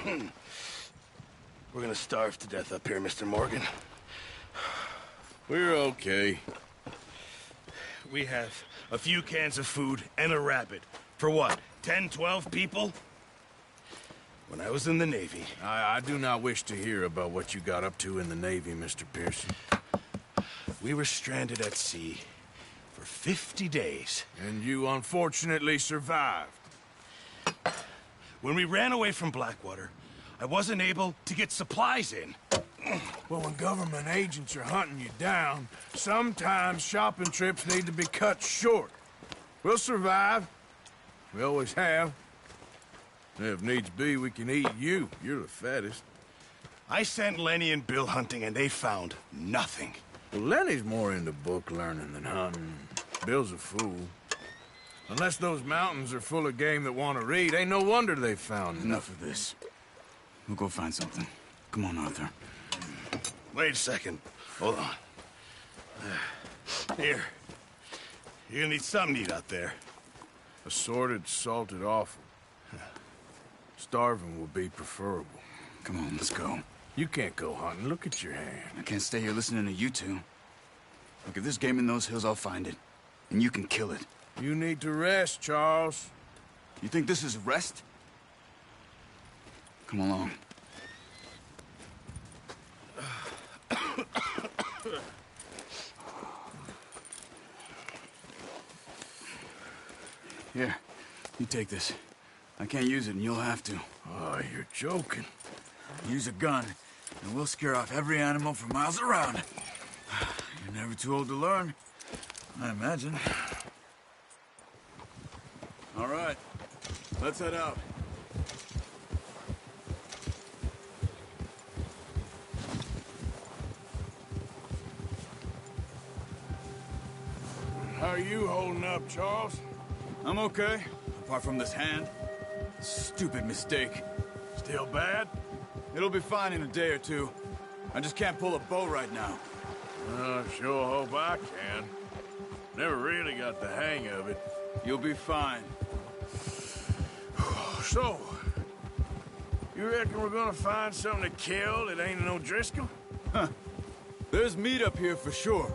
We're gonna starve to death up here, Mr. Morgan. We're okay. We have a few cans of food and a rabbit. For what, 10, 12 people? When I was in the Navy... I do not wish to hear about what you got up to in the Navy, Mr. Pearson. We were stranded at sea for 50 days. And you unfortunately survived. When we ran away from Blackwater, I wasn't able to get supplies in. Well, when government agents are hunting you down, sometimes shopping trips need to be cut short. We'll survive. We always have. If needs be, we can eat you. You're the fattest. I sent Lenny and Bill hunting, and they found nothing. Well, Lenny's more into book learning than hunting. Bill's a fool. Unless those mountains are full of game that want to read, ain't no wonder they found Enough of this. We'll go find something. Come on, Arthur. Wait a second. Hold on. Here. You're gonna need something to eat out there. Assorted, salted offal. Starving will be preferable. Come on, let's go. You can't go hunting. Look at your hand. I can't stay here listening to you two. Look, if there's game in those hills, I'll find it. And you can kill it. You need to rest, Charles. You think this is rest? Come along. Here, you take this. I can't use it, and you'll have to. Oh, you're joking. Use a gun, and we'll scare off every animal for miles around. You're never too old to learn, I imagine. All right, let's head out. How are you holding up, Charles? I'm okay, apart from this hand. Stupid mistake. Still bad? It'll be fine in a day or two. I just can't pull a bow right now. I sure hope I can. Never really got the hang of it. You'll be fine. So, you reckon we're gonna find something to kill that ain't no Driscoll? Huh. There's meat up here for sure.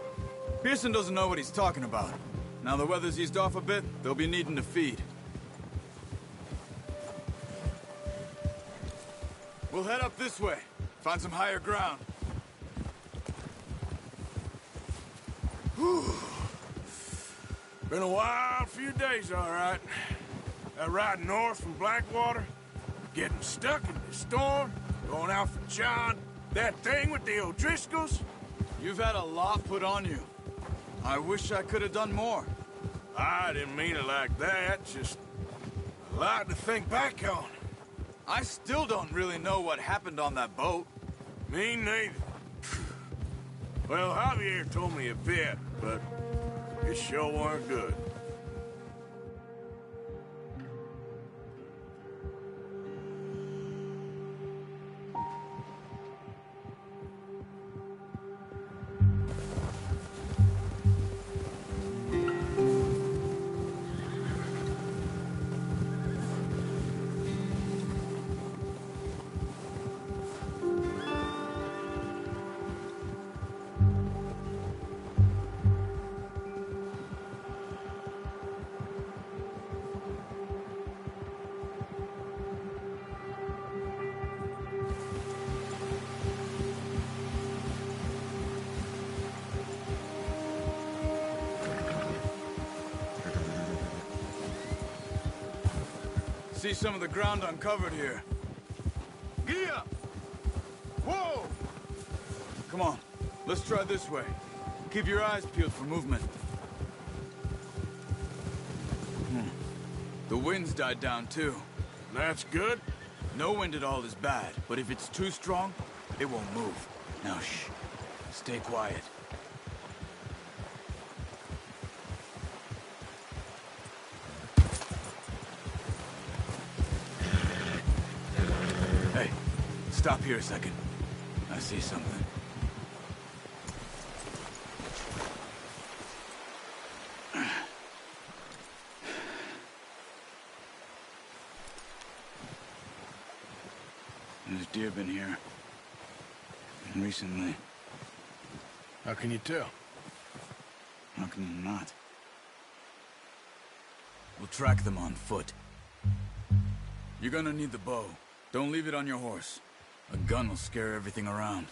Pearson doesn't know what he's talking about. Now the weather's eased off a bit, they'll be needing to feed. We'll head up this way. Find some higher ground. Whew. Been a wild few days, all right. That ride north from Blackwater, getting stuck in the storm, going out for John, that thing with the O'Driscolls. You've had a lot put on you. I wish I could have done more. I didn't mean it like that, just a lot to think back on. I still don't really know what happened on that boat. Me neither. Well, Javier told me a bit, but it sure weren't good. See some of the ground uncovered here. Giddy up! Whoa! Come on, let's try this way. Keep your eyes peeled for movement. The wind's died down too. That's good. No wind at all is bad, but if it's too strong, it won't move. Now shh, stay quiet. Hey, stop here a second. I see something. deer been here. And recently. How can you tell? How can you not? We'll track them on foot. You're gonna need the bow. Don't leave it on your horse. A gun will scare everything around.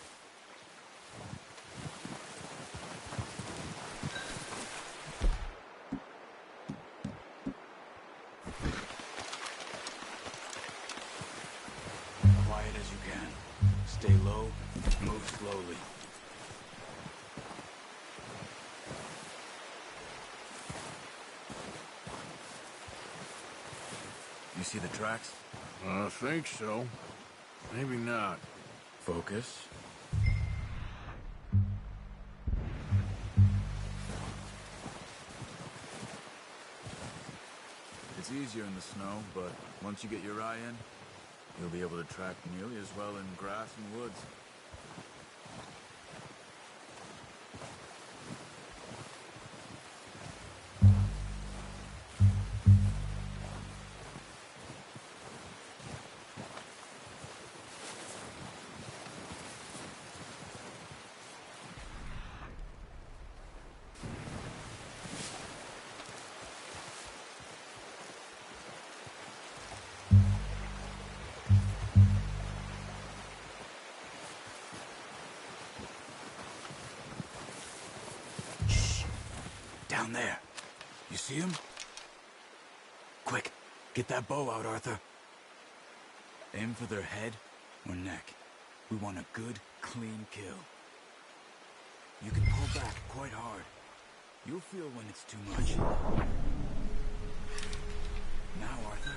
Quiet as you can. Stay low, move slowly. You see the tracks? I think so. Maybe not. Focus. It's easier in the snow, but once you get your eye in, you'll be able to track nearly as well in grass and woods. Down there. You see him? Quick, get that bow out, Arthur. Aim for their head or neck. We want a good, clean kill. You can pull back quite hard. You'll feel when it's too much. Now, Arthur.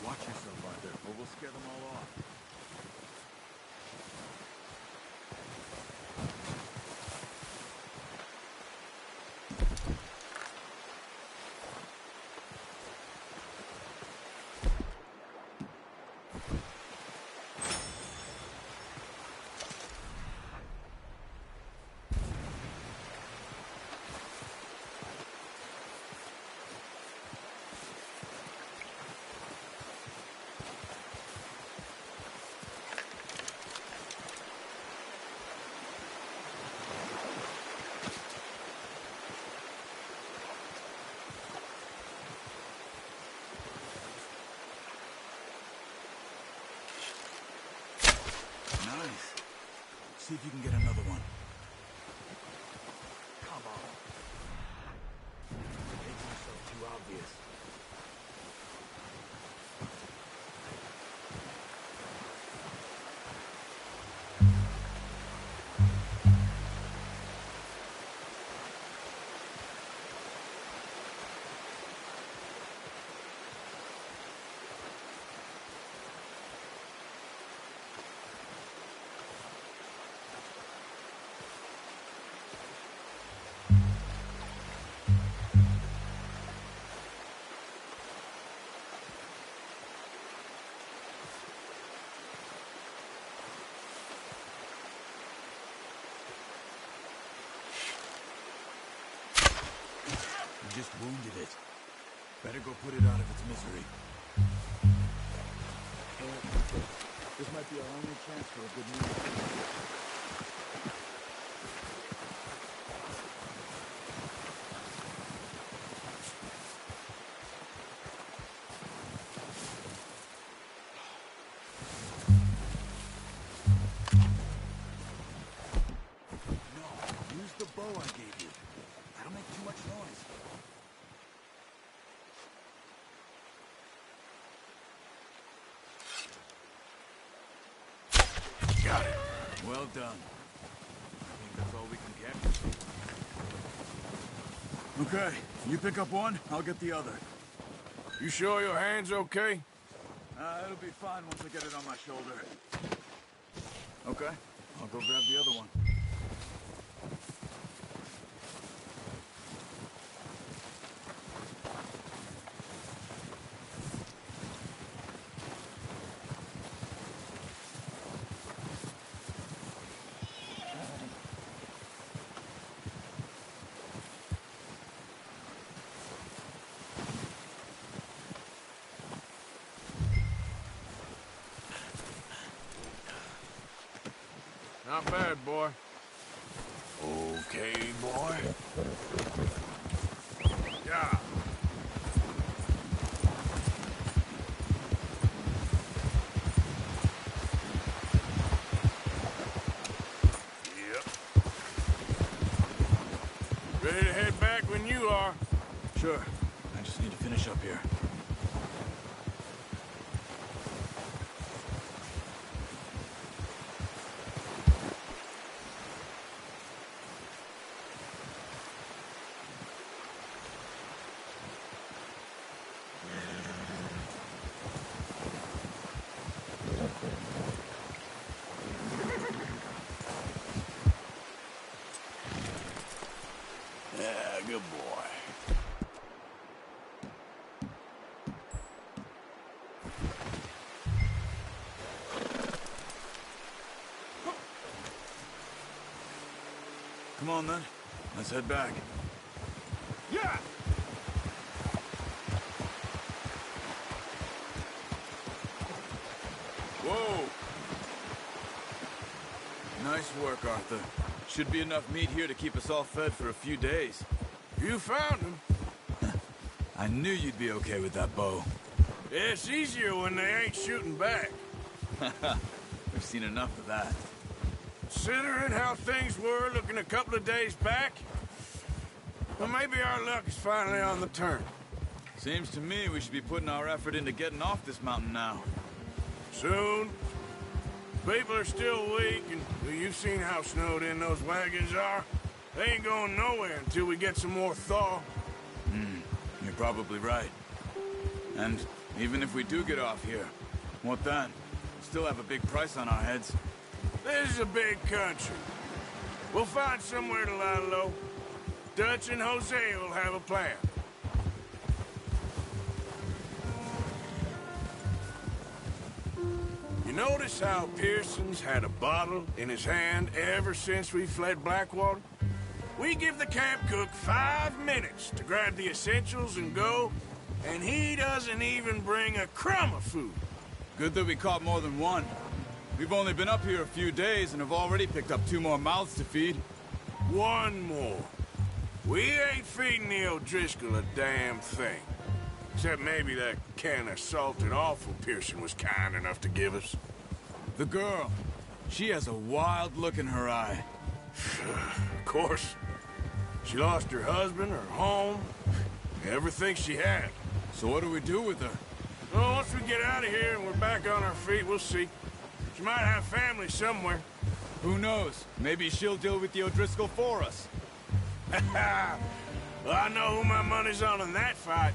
Watch yourself, Arthur, or we'll scare them all off. Nice. See if you can get another one. Come on. Making yourself too obvious. You just wounded it. Better go put it out of its misery. This might be our only chance for a good meal. No, use the bow I gave you. That'll make too much noise. Got it. Well done. I think that's all we can get. Okay, you pick up one, I'll get the other. You sure your hand's okay? It'll be fine once I get it on my shoulder. Okay, I'll go grab the other one. Not bad, boy. Okay, boy. Yeah. Yep. Ready to head back when you are. Sure. I just need to finish up here. Yeah, good boy. Come on, then. Let's head back. Yeah! Whoa! Nice work, Arthur. Should be enough meat here to keep us all fed for a few days. You found him. I knew you'd be okay with that bow. It's easier when they ain't shooting back. We've seen enough of that. Considering how things were looking a couple of days back, well, maybe our luck is finally on the turn. Seems to me we should be putting our effort into getting off this mountain now. Soon. People are still weak, and well, you've seen how snowed in those wagons are. They ain't going nowhere until we get some more thaw. You're probably right. And even if we do get off here, what then? We still have a big price on our heads. This is a big country. We'll find somewhere to lie low. Dutch and Jose will have a plan. You notice how Pearson's had a bottle in his hand ever since we fled Blackwater? We give the camp cook 5 minutes to grab the essentials and go, and he doesn't even bring a crumb of food. Good that we caught more than one. We've only been up here a few days and have already picked up 2 more mouths to feed. 1 more. We ain't feeding the O'Driscoll a damn thing. Except maybe that can of salted offal Pearson was kind enough to give us. The girl. She has a wild look in her eye. Of course. She lost her husband, her home, everything she had. So what do we do with her? Well, once we get out of here and we're back on our feet, we'll see. She might have family somewhere. Who knows? Maybe she'll deal with the O'Driscoll for us. Well, I know who my money's on in that fight.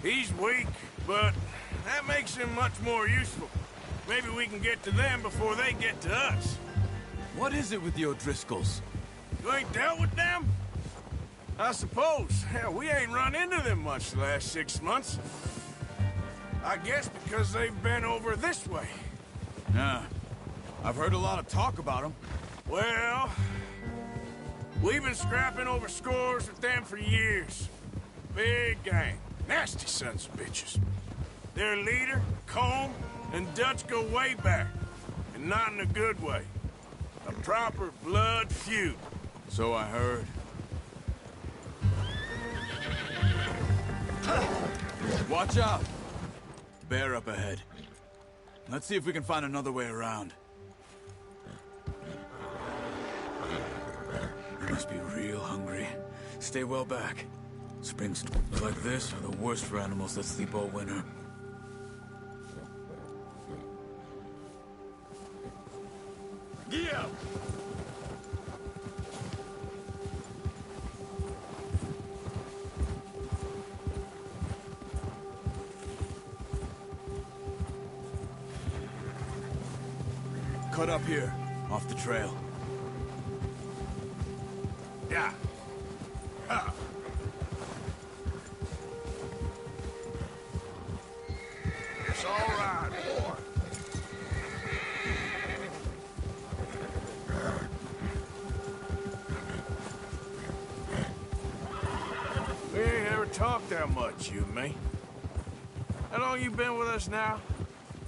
He's weak, but that makes him much more useful. Maybe we can get to them before they get to us. What is it with the O'Driscolls? You ain't dealt with them? I suppose. Hell, we ain't run into them much the last 6 months. I guess because they've been over this way. Yeah. I've heard a lot of talk about them. Well, we've been scrapping over scores with them for years. Big gang. Nasty sons of bitches. Their leader, Combe, and Dutch go way back. And not in a good way. A proper blood feud. So I heard. Watch out! Bear up ahead. Let's see if we can find another way around. You must be real hungry. Stay well back. Spring storms like this are the worst for animals that sleep all winter. Yeah! Cut up here, off the trail. Yeah. Ha. It's all right, boy. We ain't ever talked that much, you and me. How long you been with us now?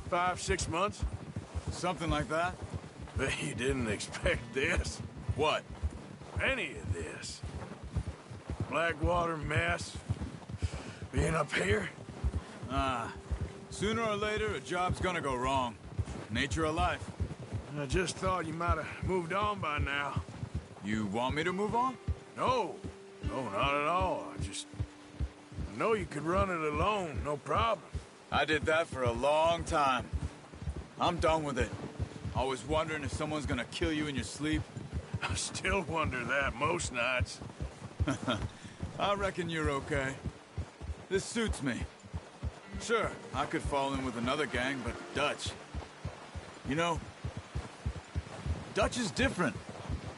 5, 6 months? Something like that. Bet you didn't expect this. What? Any of this. Blackwater mess. Being up here. Sooner or later, a job's gonna go wrong. Nature of life. I just thought you might have moved on by now. You want me to move on? No. No, not at all. I know you could run it alone, no problem. I did that for a long time. I'm done with it. Always wondering if someone's gonna kill you in your sleep. I still wonder that most nights. I reckon you're okay. This suits me. Sure, I could fall in with another gang, but Dutch... You know, Dutch is different.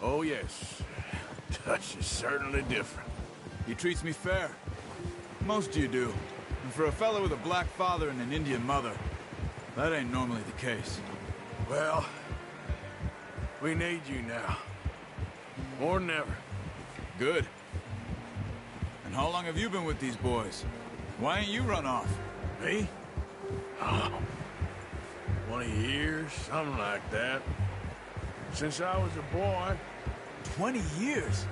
Oh, yes. Dutch is certainly different. He treats me fair. Most of you do. And for a fellow with a black father and an Indian mother, that ain't normally the case. Well, we need you now. More than ever. Good. And how long have you been with these boys? Why ain't you run off? Me? Oh, 20 years, something like that. Since I was a boy. 20 years?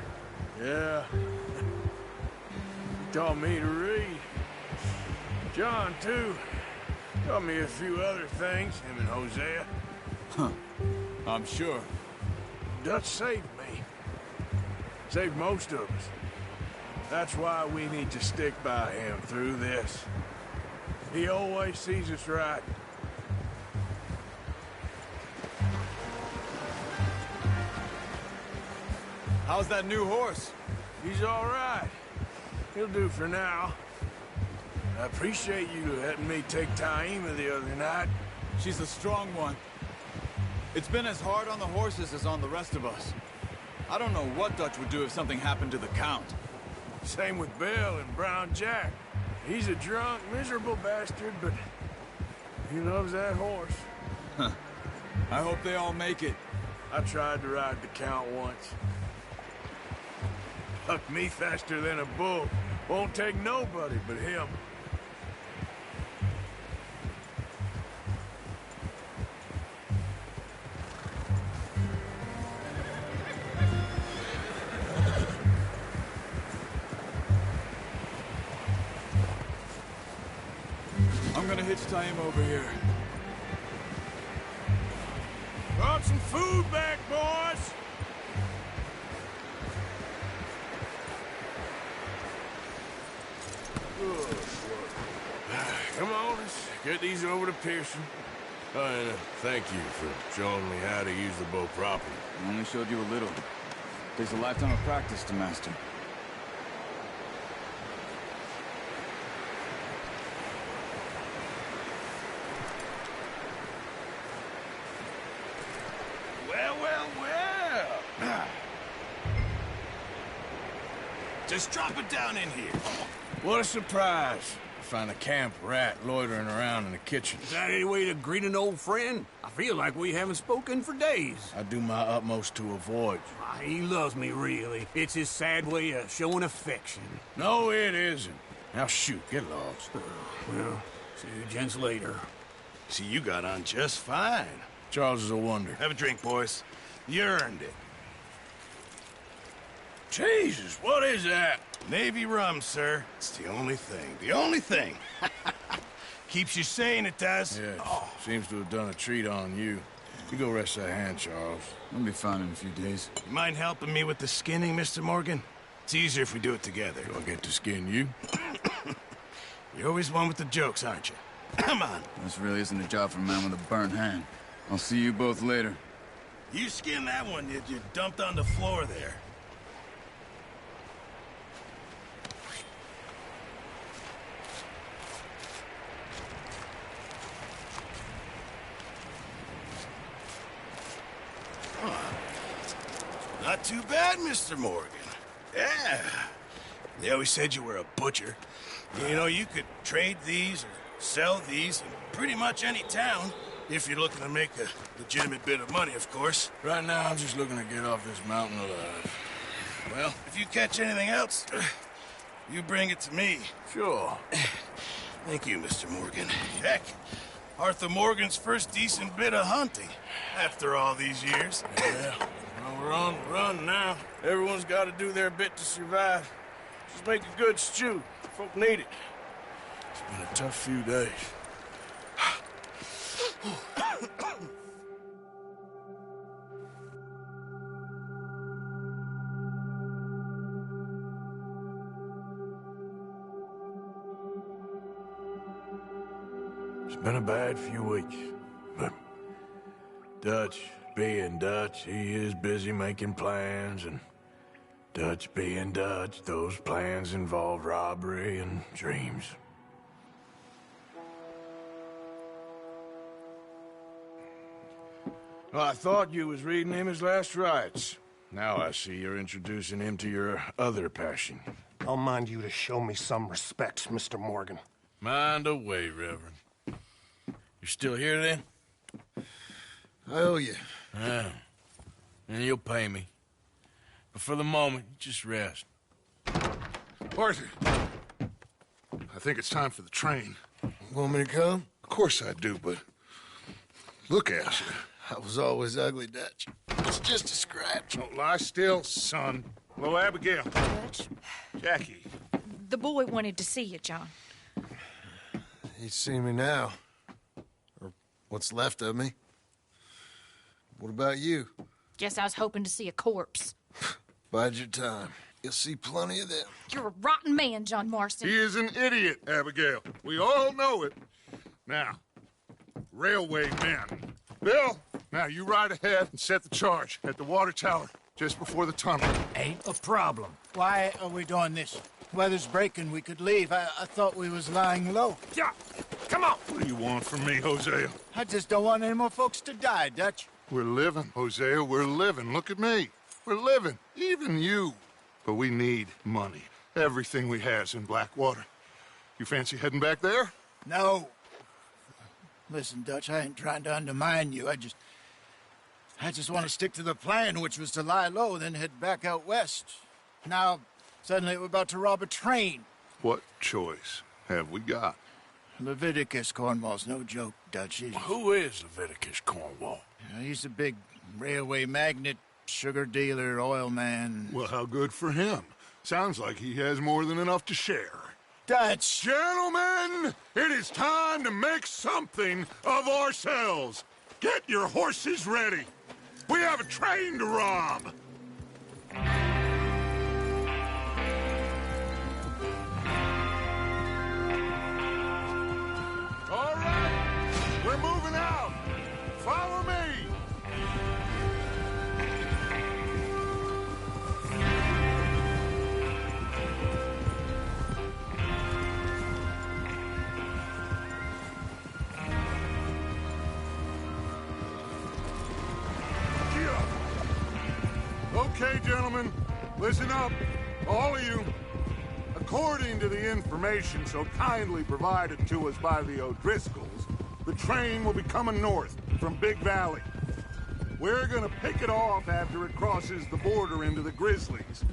Yeah. He taught me to read. John, too. Taught me a few other things, him and Hosea. Huh. I'm sure. Dutch saved me. Saved most of us. That's why we need to stick by him through this. He always sees us right. How's that new horse? He's all right. He'll do for now. I appreciate you letting me take Taima the other night. She's a strong one. It's been as hard on the horses as on the rest of us. I don't know what Dutch would do if something happened to the Count. Same with Bill and Brown Jack. He's a drunk, miserable bastard, but he loves that horse. Huh. I hope they all make it. I tried to ride the Count once. Hucked me faster than a bull. Won't take nobody but him. I'm gonna hitch Taima over here. Brought some food back, boys! Come on, let's get these over to Pearson. And thank you for showing me how to use the bow properly. I only showed you a little. Takes a lifetime of practice to master. Well, well, well. Just drop it down in here. What a surprise. Find a camp rat loitering around in the kitchen. Is that any way to greet an old friend? I feel like we haven't spoken for days. I do my utmost to avoid you. He loves me, really. It's his sad way of showing affection. No, it isn't. Now shoot, get lost. Well, see you gents later. See, you got on just fine. Charles is a wonder. Have a drink, boys. You earned it. Jesus, what is that? Navy rum, sir. It's the only thing. The only thing. Keeps you sane, it does. Yes, seems to have done a treat on you. You go rest that hand, Charles. I'll be fine in a few days. You mind helping me with the skinning, Mr. Morgan? It's easier if we do it together. Do I get to skin you? You're always one with the jokes, aren't you? Come on. This really isn't a job for a man with a burnt hand. I'll see you both later. You skinned that one you dumped on the floor there. Not too bad, Mr. Morgan. Yeah. They always said you were a butcher. You know, you could trade these or sell these in pretty much any town, if you're looking to make a legitimate bit of money, of course. Right now, I'm just looking to get off this mountain alive. Well, if you catch anything else, you bring it to me. Sure. Thank you, Mr. Morgan. Heck, Arthur Morgan's first decent bit of hunting after all these years. Yeah, well, we're on the run now. Everyone's got to do their bit to survive. Just make a good stew. Folk need it. It's been a tough few days. It's been a bad few weeks, but Dutch being Dutch, he is busy making plans, and Dutch being Dutch, those plans involve robbery and dreams. Well, I thought you was reading him his last rites. Now I see you're introducing him to your other passion. I'll mind you to show me some respect, Mr. Morgan. Mind away, Reverend. You still here, then? I owe you. Yeah. And you'll pay me. But for the moment, just rest. Arthur, I think it's time for the train. Want me to come? Of course I do, but look at you. I was always ugly, Dutch. It's just a scratch. Don't lie still, son. Hello, Abigail. Dutch, Jackie. the boy wanted to see you, John. He's seen me now. Or what's left of me. What about you? Guess I was hoping to see a corpse. Bide your time. You'll see plenty of them. You're a rotten man, John Marston. He is an idiot, Abigail. We all know it. Now, railway men. Bill, now you ride ahead and set the charge at the water tower just before the tunnel. Ain't a problem. Why are we doing this? Weather's breaking. We could leave. I thought we was lying low. Yeah, come on. What do you want from me, Hosea? I just don't want any more folks to die, Dutch. We're living, Hosea. We're living. Look at me. We're living. Even you. But we need money. Everything we has in Blackwater. You fancy heading back there? No. Listen, Dutch, I ain't trying to undermine you. I just want to stick to the plan, which was to lie low, then head back out west. Now, suddenly we're about to rob a train. What choice have we got? Leviticus Cornwall's no joke, Dutch. Who is Leviticus Cornwall? He's a big railway magnate, sugar dealer, oil man. Well, how good for him. Sounds like he has more than enough to share. Dutch! Gentlemen, it is time to make something of ourselves. Get your horses ready. We have a train to rob. All right, we're moving out. Follow me. Okay, gentlemen, listen up, all of you. According to the information so kindly provided to us by the O'Driscolls, the train will be coming north from Big Valley. We're gonna pick it off after it crosses the border into the Grizzlies.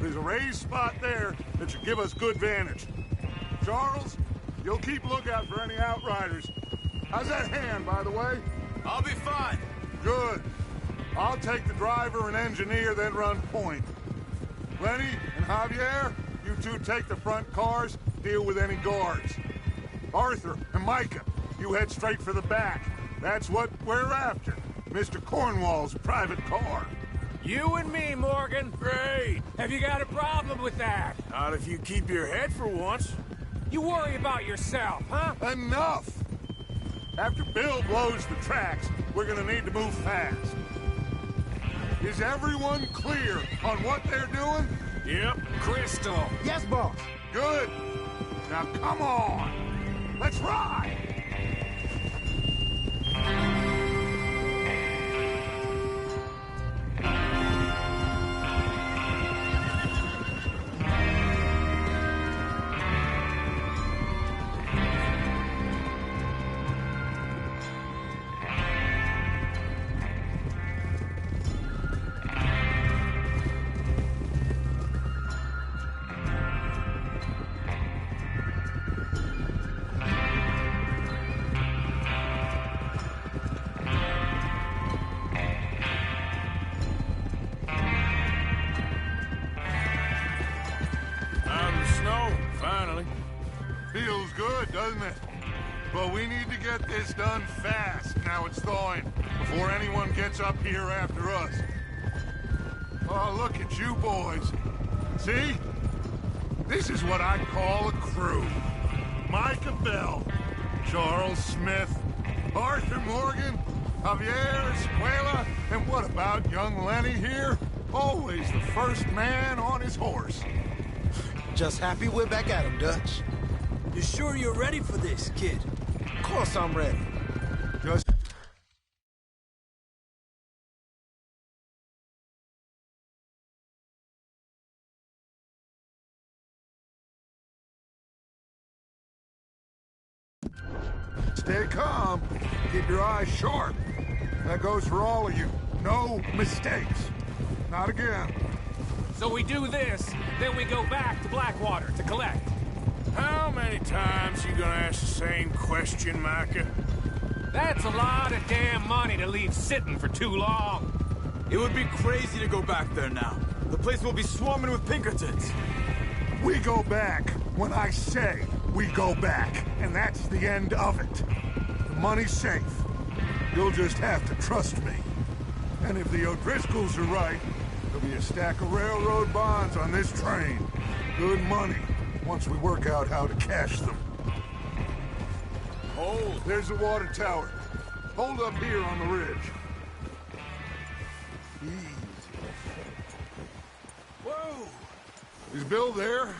There's a raised spot there that should give us good vantage. Charles, you'll keep lookout for any outriders. How's that hand, by the way? I'll be fine. Good. I'll take the driver and engineer, then run point. Lenny and Javier, you two take the front cars, deal with any guards. Arthur and Micah, you head straight for the back. That's what we're after. Mr. Cornwall's private car. You and me, Morgan. Great. Have you got a problem with that? Not if you keep your head for once. You worry about yourself, huh? Enough! After Bill blows the tracks, we're gonna need to move fast. Is everyone clear on what they're doing? Yep. Crystal. Yes, boss. Good. Now come on. Let's ride. good, doesn't it? But we need to get this done fast. Now it's thawing, before anyone gets up here after us. Oh, look at you boys. See? This is what I call a crew. Micah Bell, Charles Smith, Arthur Morgan, Javier Escuela, and what about young Lenny here? Always the first man on his horse. Just happy we're back at him, Dutch. You sure you're ready for this, kid? Of course I'm ready. Just... Stay calm. Keep your eyes sharp. That goes for all of you. No mistakes. Not again. So we do this, then we go back to Blackwater to collect. How many times you gonna ask the same question, Micah? That's a lot of damn money to leave sitting for too long. It would be crazy to go back there now. The place will be swarming with Pinkertons. We go back when I say we go back, and that's the end of it. The money's safe. You'll just have to trust me. And if the O'Driscolls are right, there'll be a stack of railroad bonds on this train. Good money, once we work out how to cash them. Oh, there's the water tower. Hold up here on the ridge. Easy. Whoa! Is Bill there?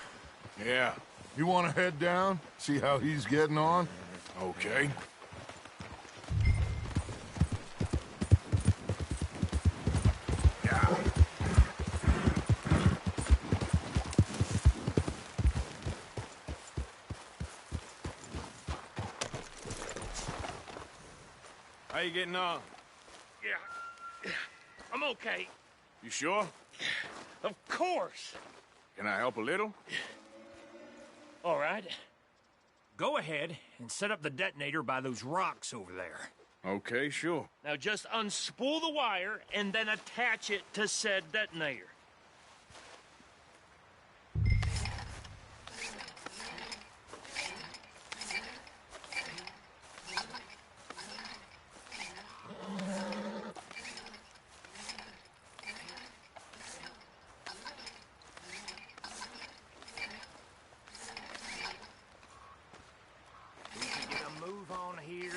Yeah. You want to head down, see how he's getting on? Okay. Yeah. How you getting on? Yeah. I'm okay. You sure? Of course. Can I help a little? All right. Go ahead and set up the detonator by those rocks over there. Okay, sure. Now just unspool the wire and then attach it to said detonator. Move on here.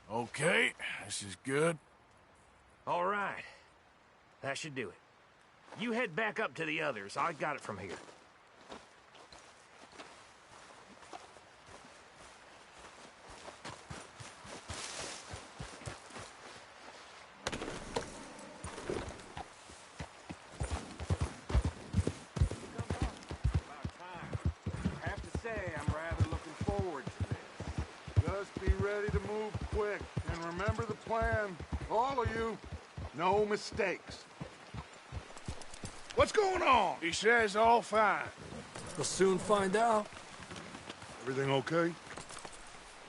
Okay, this is good. All right. That should do it. You head back up to the others. I got it from here. Just be ready to move quick, and remember the plan. All of you, no mistakes. What's going on? He says all fine. We'll soon find out. Everything okay?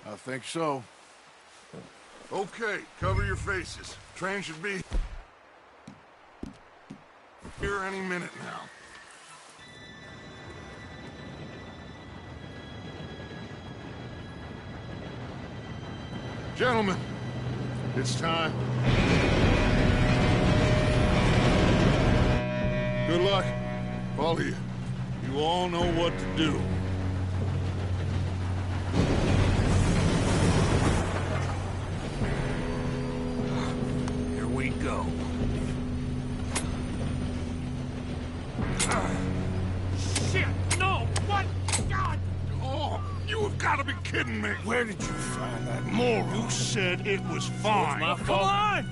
I think so. Okay, cover your faces. Train should be here any minute now. Gentlemen, it's time. Good luck, all of you. You all know what to do. Here we go. Shit! No! What? God! Oh, you have got to be kidding me. Where did you find that moral? You said it was fine. My Come fault. on!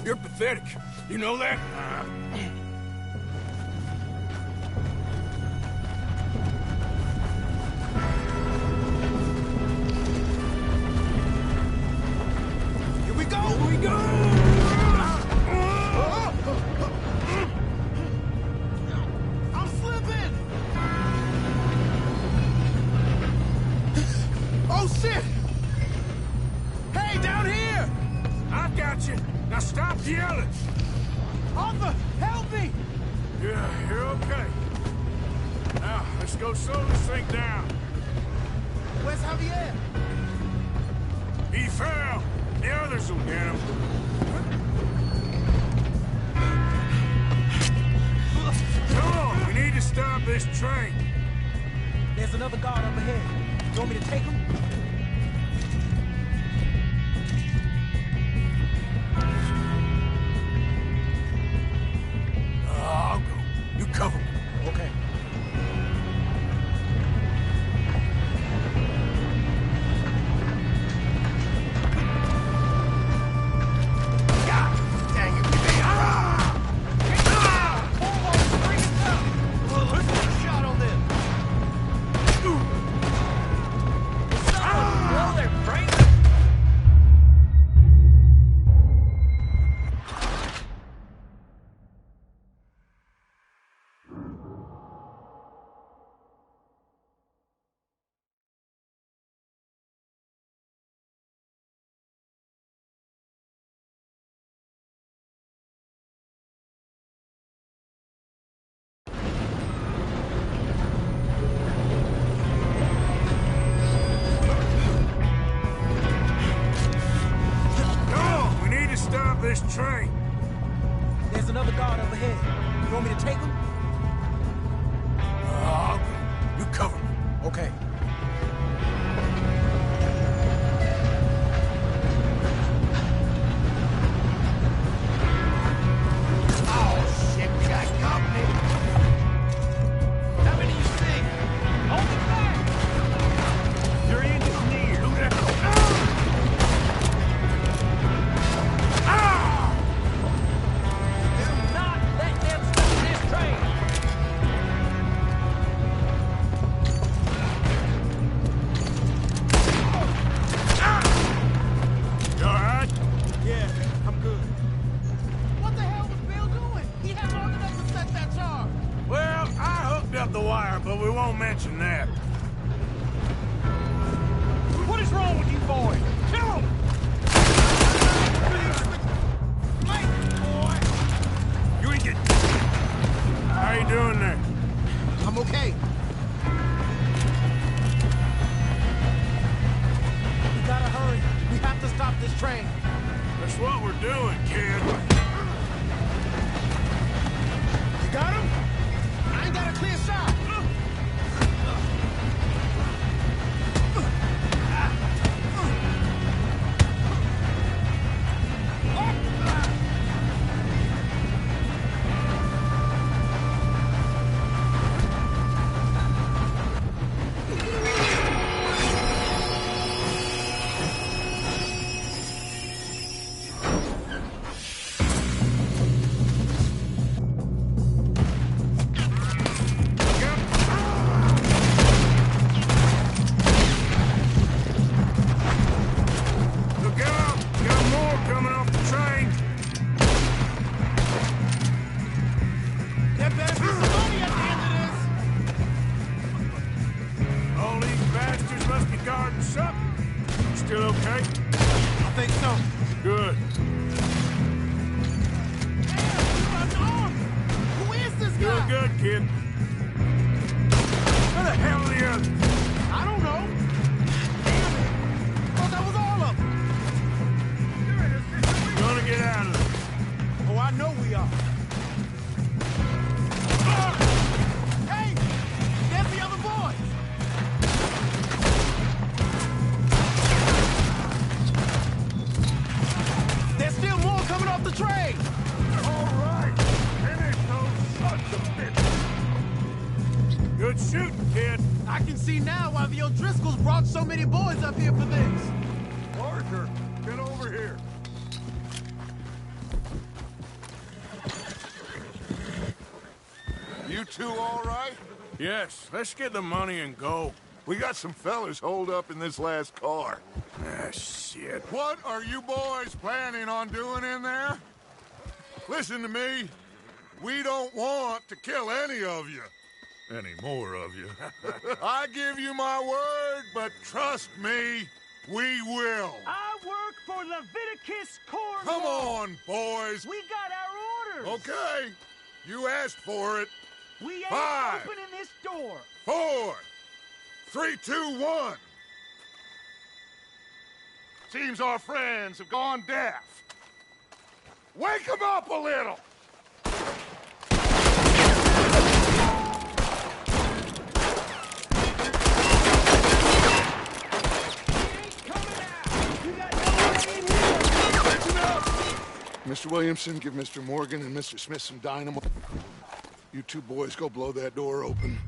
You're pathetic. You know that? Here we go! Here we go! I'm slipping! Oh, shit! Hey, down here! I got you. you. Now stop yelling. Arthur, help me! Yeah, you're okay. Now, let's go slow this thing down. Where's Javier? He fell. The others will get him. Come on, we need to stop this train. There's another guard up ahead. You want me to take him? I'll go. You cover me. Okay. This train. There's another guard up ahead. You want me to take him? I'll go. You cover me. Okay. Oh, shit, we got company. How many you see? Hold it back! Your end is near. Who the hell? The wire, but we won't mention that. What is wrong with you boys? Kill him! You ain't get... How you doing there? I'm okay. We gotta hurry. We have to stop this train. That's what we're doing, kid. You got him? I ain't got a clear shot. Still okay? I think so. Good. Who is this Doing guy? good, kid. Where the hell are the others? I don't know. Damn it. Thought that was all of them. Gonna get out of there. Oh, I know we are. Hey! There's the other boys! There's still more coming off the train! All right. Finish those sons of bitches. Good shooting, kid. I can see now why the O'Driscolls brought so many boys up here for this. Arthur, get over here. You two all right? Yes, let's get the money and go. We got some fellas holed up in this last car. Ah, shit. What are you boys planning on doing in there? Listen to me. We don't want to kill any of you. Any more of you. I give you my word, but trust me, We will. I work for Leviticus Corn. Come on, boys. We got our orders. Okay. You asked for it. We ain't 5, opening this door. 4, 3, 2, 1. Seems our friends have gone deaf. Wake them up a little. Mr. Williamson, give Mr. Morgan and Mr. Smith some dynamo. You two boys go blow that door open.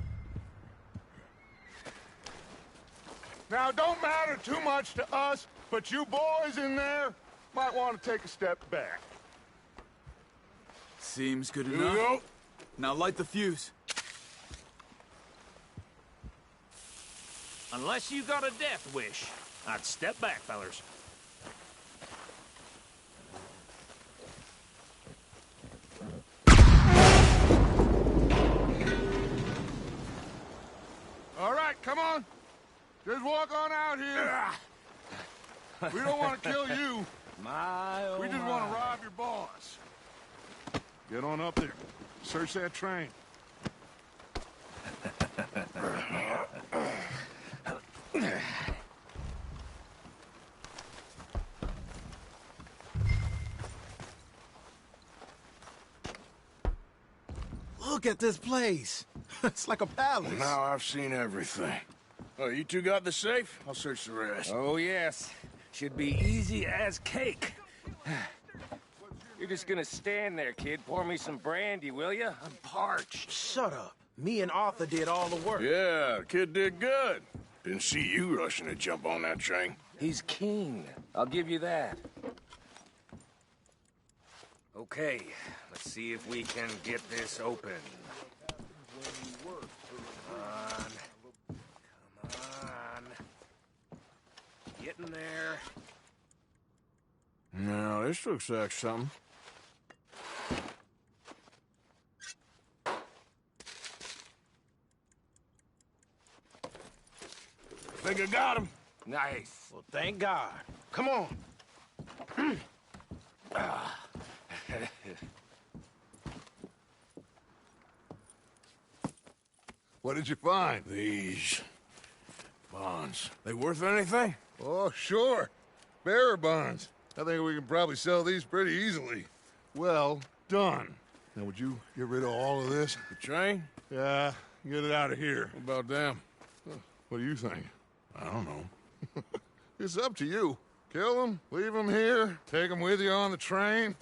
Now, don't matter too much to us, but you boys in there might want to take a step back. Seems good Here we enough. go. Now light the fuse. Unless you got a death wish, I'd step back, fellers. All right, come on. Just walk on out here. We don't want to kill you. We just want to rob your boss. Get on up there. Search that train. Look at this place. It's like a palace. Now I've seen everything. Oh, you two got the safe? I'll search the rest. Oh, yes. Should be easy as cake. You're just gonna stand there, kid. Pour me some brandy, will you? I'm parched. Shut up. Me and Arthur did all the work. Yeah, the kid did good. Didn't see you rushing to jump on that train. He's keen. I'll give you that. Okay, let's see if we can get this open. Come on. Get in there. Now, this looks like something. Think I got him. Nice. Well, thank God. Come on. What did you find? These bonds. They worth anything? Oh, sure. Bearer bonds. I think we can probably sell these pretty easily. Well done. Now, would you get rid of all of this? The train? Yeah, get it out of here. What about them? What do you think? I don't know. It's up to you. Kill them, leave them here, take them with you on the train.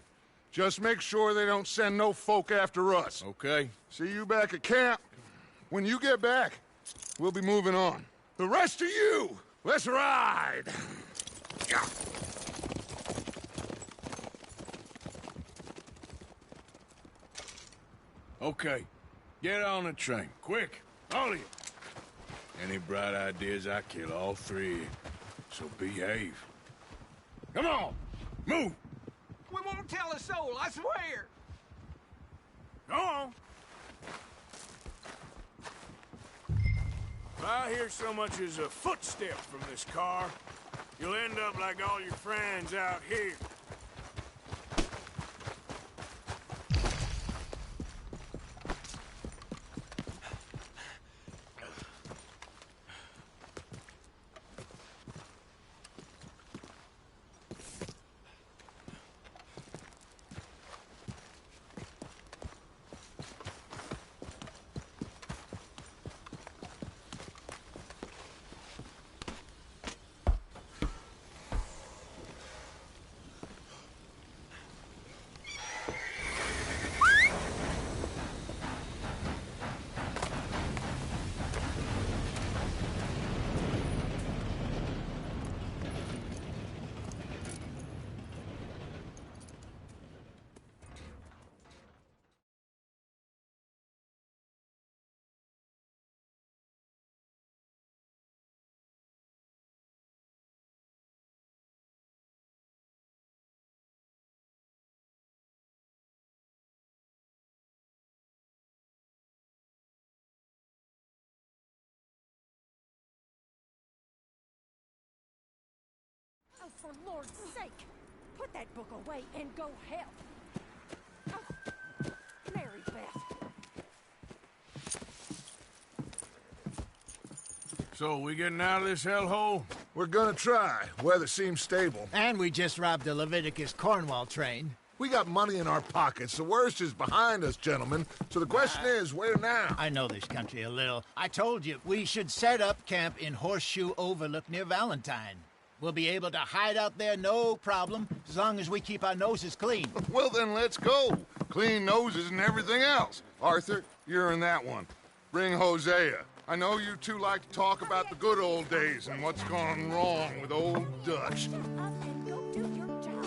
Just make sure they don't send no folk after us. Okay. See you back at camp. When you get back, we'll be moving on. The rest of you, let's ride! Yeah. Okay. Get on the train. Quick. All of you. Any bright ideas, I kill all three of you. So behave. Come on! Move! We won't tell a soul, I swear. Go on! If I hear so much as a footstep from this car, you'll end up like all your friends out here. for Lord's sake, put that book away and go help. Oh, Mary Beth. So, we getting out of this hellhole? We're gonna try. Weather seems stable. And we just robbed the Leviticus Cornwall train. We got money in our pockets. The worst is behind us, gentlemen. So the question is, where now? I know this country a little. I told you, we should set up camp in Horseshoe Overlook near Valentine. We'll be able to hide out there, no problem, as long as we keep our noses clean. Well, then let's go. Clean noses and everything else. Arthur, you're in that one. Bring Hosea. I know you two like to talk about the good old days and what's gone wrong with old Dutch. Shut up and go do your job.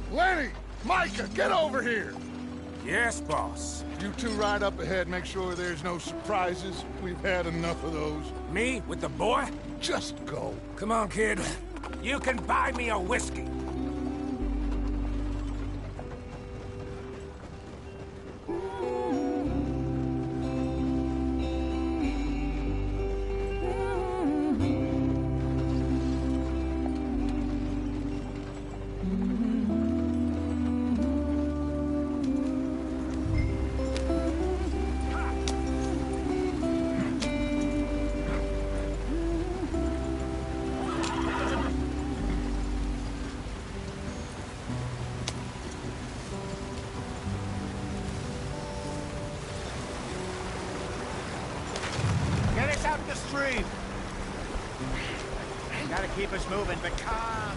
Lenny! Micah, get over here! Yes, boss. You two ride up ahead, make sure there's no surprises. We've had enough of those. Me with the boy? Just go. Come on, kid. You can buy me a whiskey. Get us out the stream. Gotta keep us moving, but calm.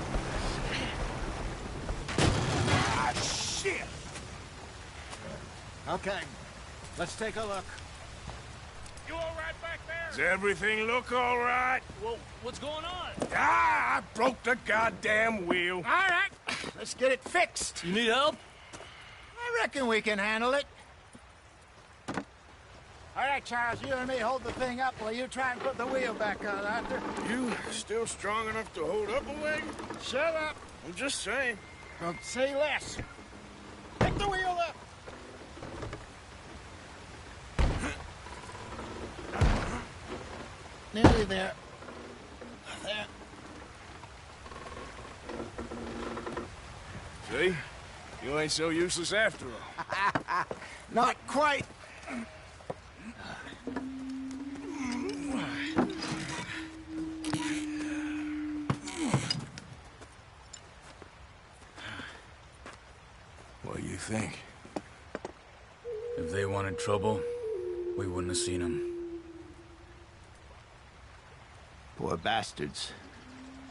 Ah, shit! Okay, let's take a look. You all right back there? Does everything look all right? Well, what's going on? Ah, I broke the goddamn wheel. All right, let's get it fixed. You need help? I reckon we can handle it. All right, Charles, you and me hold the thing up while you try and put the wheel back on, Arthur. You still strong enough to hold up a wagon? Shut up. I'm just saying. Don't say less. Pick the wheel up. Nearly there. There. See? You ain't so useless after all. Not quite. What do you think? If they wanted trouble, we wouldn't have seen them. Poor bastards.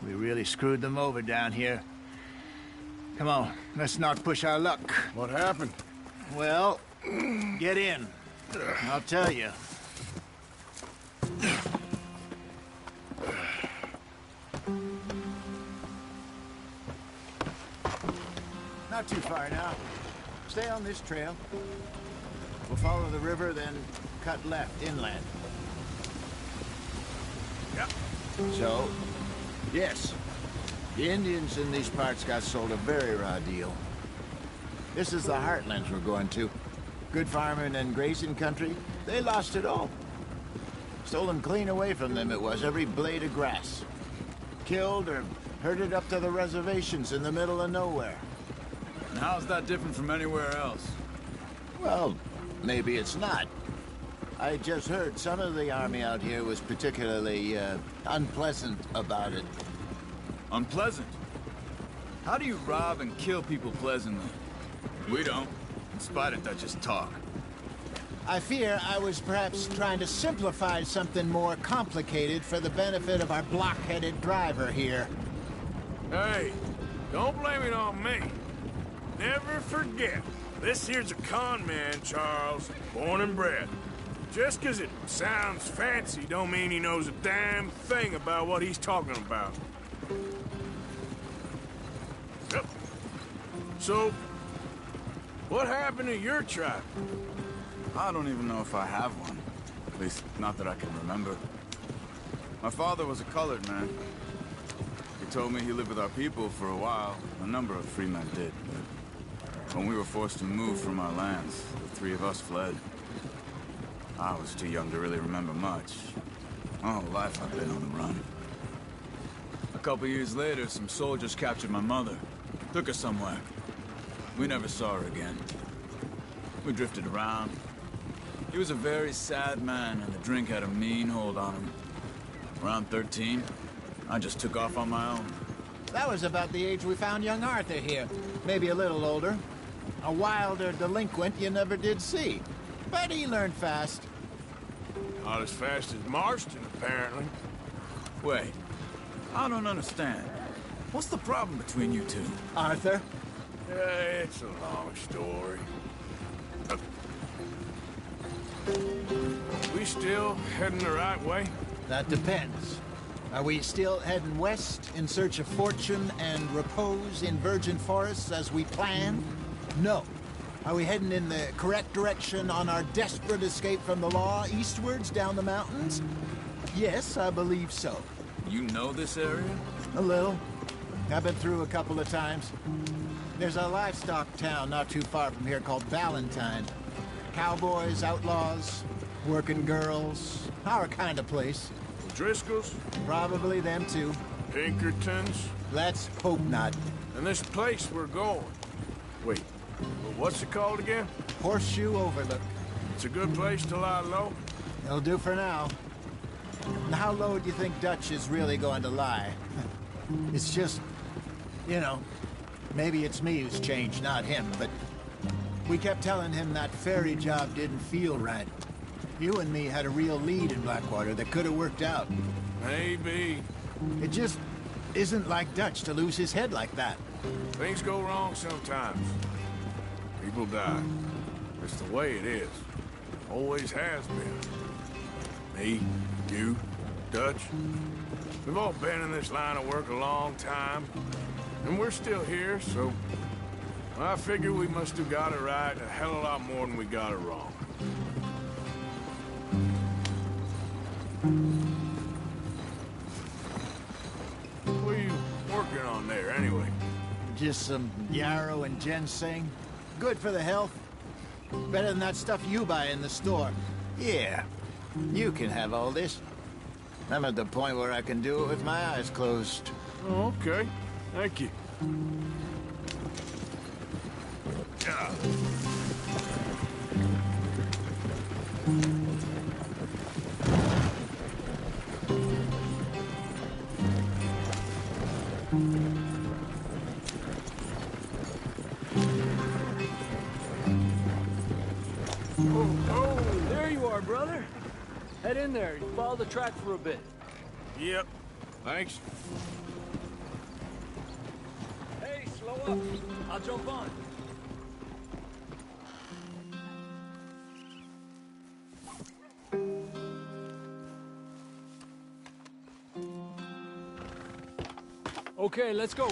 We really screwed them over down here. Come on, let's not push our luck. What happened? Well, get in. I'll tell you. Not too far now. Stay on this trail. We'll follow the river, then cut left inland. Yep. So, yes, the Indians in these parts got sold a very raw deal. This is the heartlands we're going to. Good farming and grazing country, they lost it all. Stolen clean away from them it was, every blade of grass. Killed or herded up to the reservations in the middle of nowhere. And how's that different from anywhere else? Well, maybe it's not. I just heard some of the army out here was particularly, unpleasant about it. Unpleasant? How do you rob and kill people pleasantly? We don't, in spite of Dutch's talk. I fear I was perhaps trying to simplify something more complicated for the benefit of our block-headed driver here. Hey, don't blame it on me. Never forget, this here's a con man, Charles, born and bred. Just 'cause it sounds fancy don't mean he knows a damn thing about what he's talking about. Yep. So, what happened to your tribe? I don't even know if I have one. At least, not that I can remember. My father was a colored man. He told me he lived with our people for a while. A number of free men did, but when we were forced to move from our lands, the three of us fled. I was too young to really remember much. My whole life I've been on the run. A couple years later, some soldiers captured my mother. Took her somewhere. We never saw her again. We drifted around. He was a very sad man, and the drink had a mean hold on him. Around 13, I just took off on my own. That was about the age we found young Arthur here. Maybe a little older. A wilder delinquent you never did see. But he learned fast. Not as fast as Marston, apparently. Wait, I don't understand. What's the problem between you two? Arthur? It's a long story. We still heading the right way? That depends. Are we still heading west in search of fortune and repose in virgin forests as we planned? No. Are we heading in the correct direction on our desperate escape from the law eastwards down the mountains? Yes, I believe so. You know this area? A little. I've been through a couple of times. There's a livestock town not too far from here called Valentine. Cowboys, outlaws, working girls, our kind of place. Driscolls? Probably them too. Pinkertons? Let's hope not. And this place we're going. Wait, what's it called again? Horseshoe Overlook. It's a good place to lie low? It'll do for now. Now, how low do you think Dutch is really going to lie? It's just, you know, maybe it's me who's changed, not him, but we kept telling him that ferry job didn't feel right. You and me had a real lead in Blackwater that could have worked out. Maybe. It just isn't like Dutch to lose his head like that. Things go wrong sometimes. People die. It's the way it is. Always has been. Me, you, Dutch. We've all been in this line of work a long time. And we're still here, so I figure we must have got it right a hell of a lot more than we got it wrong. What are you working on there, anyway? Just some yarrow and ginseng. Good for the health. Better than that stuff you buy in the store. Yeah, you can have all this. I'm at the point where I can do it with my eyes closed. Oh, okay. Thank you. Oh, there you are, brother. Head in there. You follow the track for a bit. Yep. Thanks. Hey, slow up. I'll jump on. Okay, let's go.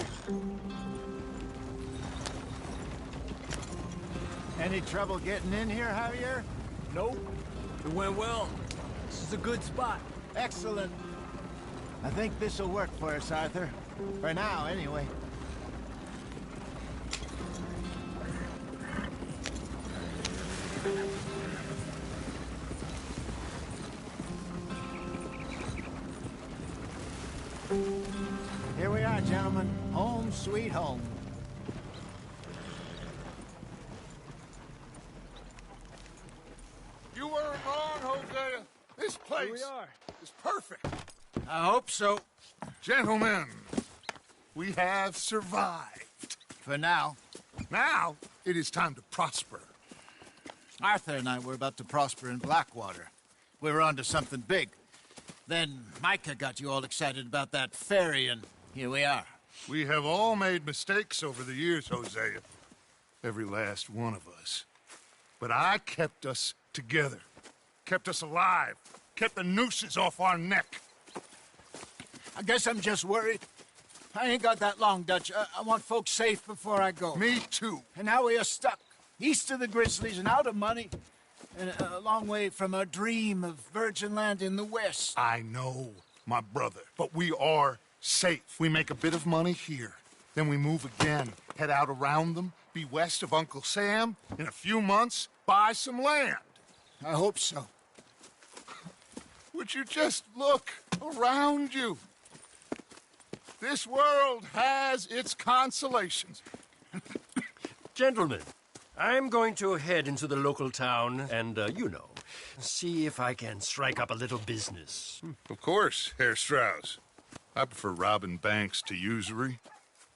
Any trouble getting in here, Javier? Nope. It went well. This is a good spot. Excellent. I think this'll work for us, Arthur. For now, anyway. Here we are, gentlemen. Home sweet home. You weren't wrong, This place Here we are. is perfect. I hope so. Gentlemen, we have survived. For now. Now, it is time to prosper. Arthur and I were about to prosper in Blackwater. We were onto something big. Then Micah got you all excited about that ferry, and here we are. We have all made mistakes over the years, Hosea. Every last one of us. But I kept us together. Kept us alive. Kept the nooses off our neck. I guess I'm just worried. I ain't got that long, Dutch. I want folks safe before I go. Me too. And now we are stuck. East of the Grizzlies and out of money. And a long way from our dream of virgin land in the west. I know, my brother. But we are safe. We make a bit of money here. Then we move again. Head out around them. Be west of Uncle Sam. In a few months, buy some land. I hope so. Would you just look around you? This world has its consolations. Gentlemen, I'm going to head into the local town and, see if I can strike up a little business. Of course, Herr Strauss. I prefer robbing banks to usury.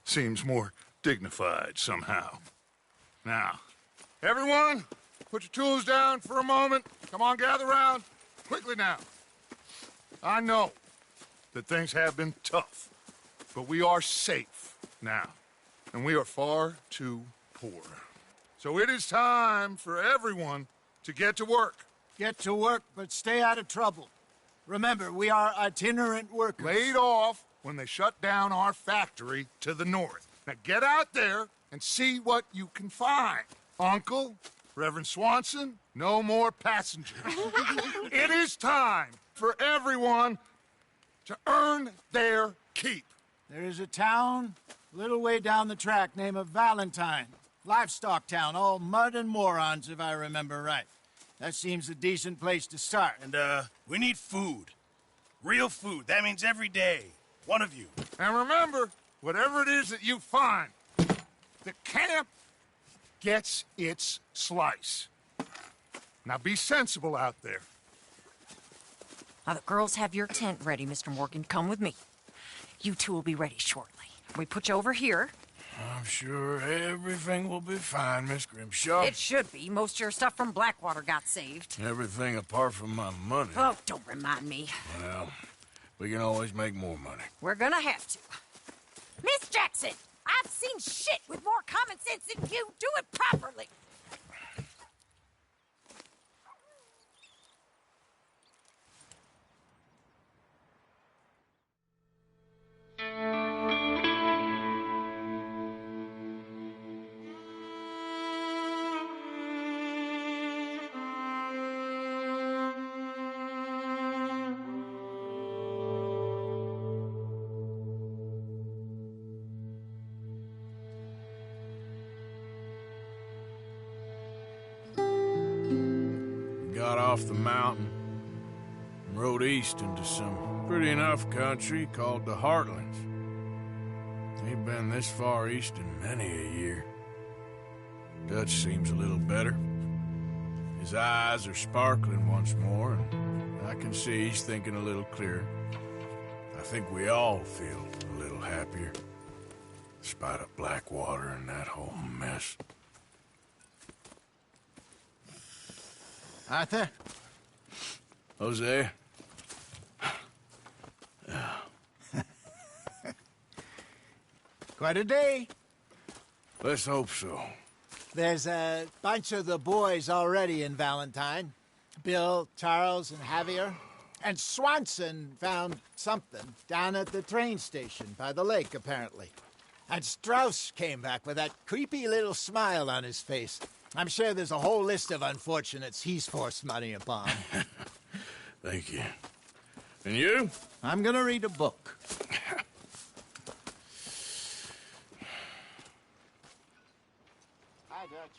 Seems more dignified somehow. Now, everyone, put your tools down for a moment. Come on, gather round. Quickly now. I know that things have been tough, but we are safe now, and we are far too poor. So it is time for everyone to get to work. Get to work, but stay out of trouble. Remember, we are itinerant workers. Laid off when they shut down our factory to the north. Now get out there and see what you can find. Uncle, Reverend Swanson, no more passengers. It is time for everyone to earn their keep. There is a town a little way down the track named Valentine. Livestock town, all mud and morons, if I remember right. That seems a decent place to start. And, we need food. Real food. That means every day. One of you. And remember, whatever it is that you find, the camp gets its slice. Now be sensible out there. Now, the girls have your tent ready, Mr. Morgan. Come with me. You two will be ready shortly. We put you over here. I'm sure everything will be fine, Miss Grimshaw. It should be. Most of your stuff from Blackwater got saved. Everything apart from my money. Oh, don't remind me. Well, we can always make more money. We're gonna have to. Miss Jackson, I've seen shit with more common sense than you. Do it properly. Got off the mountain and rode east into some pretty enough country called the Heartlands. Ain't been this far east in many a year. Dutch seems a little better. His eyes are sparkling once more, and I can see he's thinking a little clearer. I think we all feel a little happier, despite of Blackwater and that whole mess. Arthur? Jose? Quite a day. Let's hope so. There's a bunch of the boys already in Valentine. Bill, Charles, and Javier. And Swanson found something down at the train station by the lake, apparently. And Strauss came back with that creepy little smile on his face. I'm sure there's a whole list of unfortunates he's forced money upon. Thank you. And you? I'm gonna read a book. Hi, Dutch.